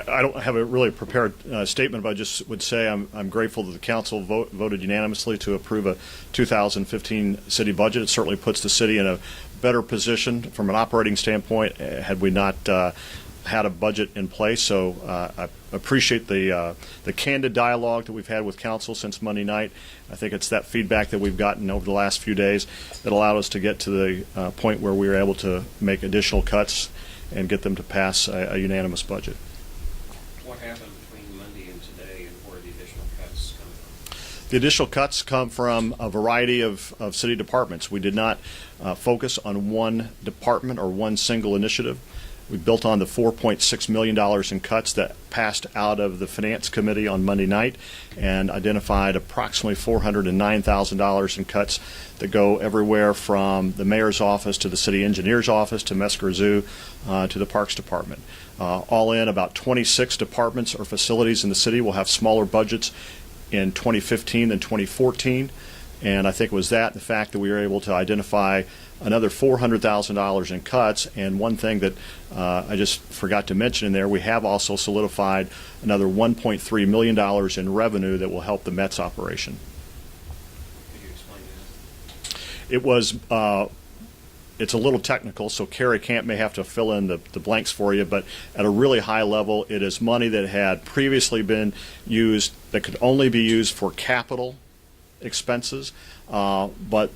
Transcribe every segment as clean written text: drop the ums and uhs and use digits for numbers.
I don't have a really prepared statement, but I just would say I'm grateful that the council voted unanimously to approve a 2015 city budget. It certainly puts the city in a better position from an operating standpoint had we not had a budget in place. So I appreciate the candid dialogue that we've had with council since Monday night. I think it's that feedback that we've gotten over the last few days that allowed us to get to the point where we were able to make additional cuts and get them to pass a unanimous budget. What happened between Monday and today, and where the additional cuts come from? The additional cuts come from a variety of city departments. We did not focus on one department or one single initiative. We built on the $4.6 million in cuts that passed out of the Finance Committee on Monday night and identified approximately $409,000 in cuts that go everywhere from the mayor's office to the city engineer's office to Mesker Zoo to the Parks Department. All in, about 26 departments or facilities in the city will have smaller budgets in 2015 than 2014. And I think it was the fact that we were able to identify another $400,000 in cuts. And one thing that I just forgot to mention in there, we have also solidified another $1.3 million in revenue that will help the Mets operation. Could you explain that? It was, it's a little technical, so Carrie Camp may have to fill in the blanks for you, but at a really high level, it is money that had previously been used, that could only be used for capital expenses, but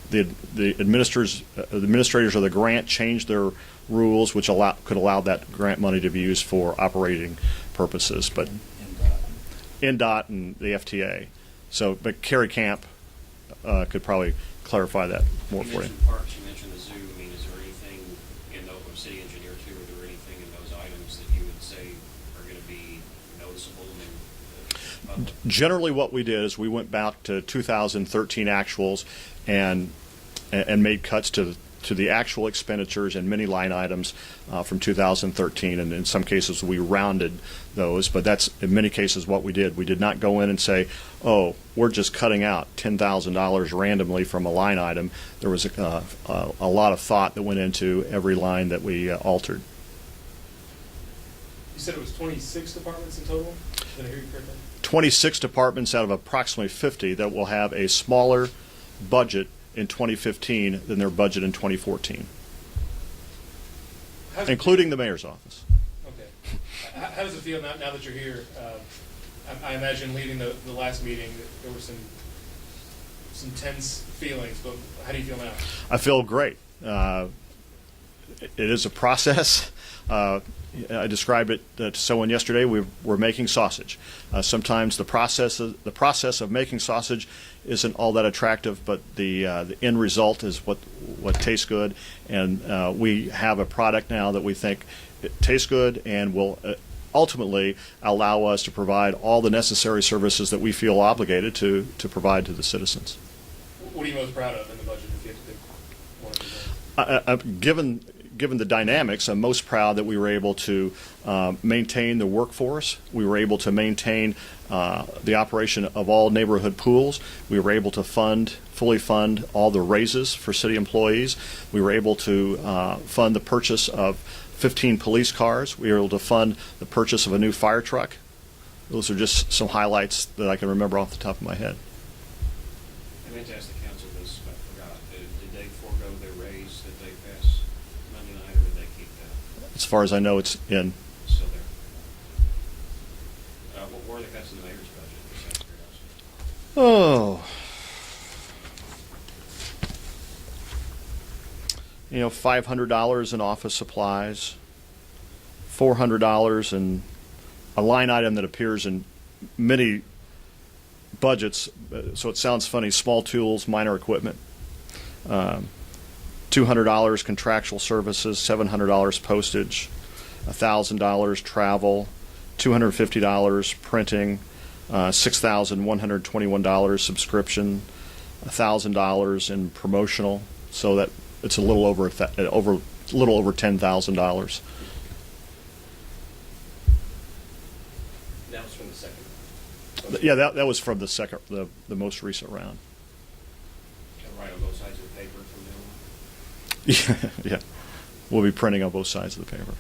the administrators of the grant changed their rules, which could allow that grant money to be used for operating purposes. But NDOT and the FTA. So, but Carrie Camp could probably clarify that more for you. You mentioned parks, you mentioned the zoo. I mean, is there anything in the city engineer too? Are there anything in those items that you would say are going to be noticeable? Generally, what we did is we went back to 2013 actuals and made cuts to the actual expenditures and many line items from 2013, and in some cases we rounded those, but that's in many cases what we did. We did not go in and say, oh, we're just cutting out $10,000 randomly from a line item. There was a lot of thought that went into every line that we altered. You said it was 26 departments in total? Did I hear you correctly? 26 departments out of approximately 50 that will have a smaller budget in 2015 than their budget in 2014, including the mayor's office. Okay. How does it feel now that you're here? I imagine leaving the last meeting, there were some tense feelings, but how do you feel now? I feel great. It is a process. I described it to someone yesterday. We're making sausage. Sometimes the process of making sausage isn't all that attractive, but the end result is what tastes good. And we have a product now that we think it tastes good and will ultimately allow us to provide all the necessary services that we feel obligated to provide to the citizens. What are you most proud of in the budget, if you have to pick one? Given the dynamics, I'm most proud that we were able to maintain the workforce. We were able to maintain the operation of all neighborhood pools. We were able to fully fund all the raises for city employees. We were able to fund the purchase of 15 police cars. We were able to fund the purchase of a new fire truck. Those are just some highlights that I can remember off the top of my head. I meant to ask the council this, but I forgot. Did they forego their raise that they passed Monday night, or did they keep that? As far as I know, it's in. Still there. What were the cuts in the mayor's budget? Just out of curiosity. Oh. $500 in office supplies, $400 in a line item that appears in many budgets, so it sounds funny, small tools, minor equipment, $200 contractual services, $700 postage, $1,000 travel, $250 printing, $6,121 subscription, $1,000 in promotional, so that it's a little over $10,000. That was from the second. Yeah, that was from the most recent round. Right on both sides of the paper from now on. Yeah, we'll be printing on both sides of the paper.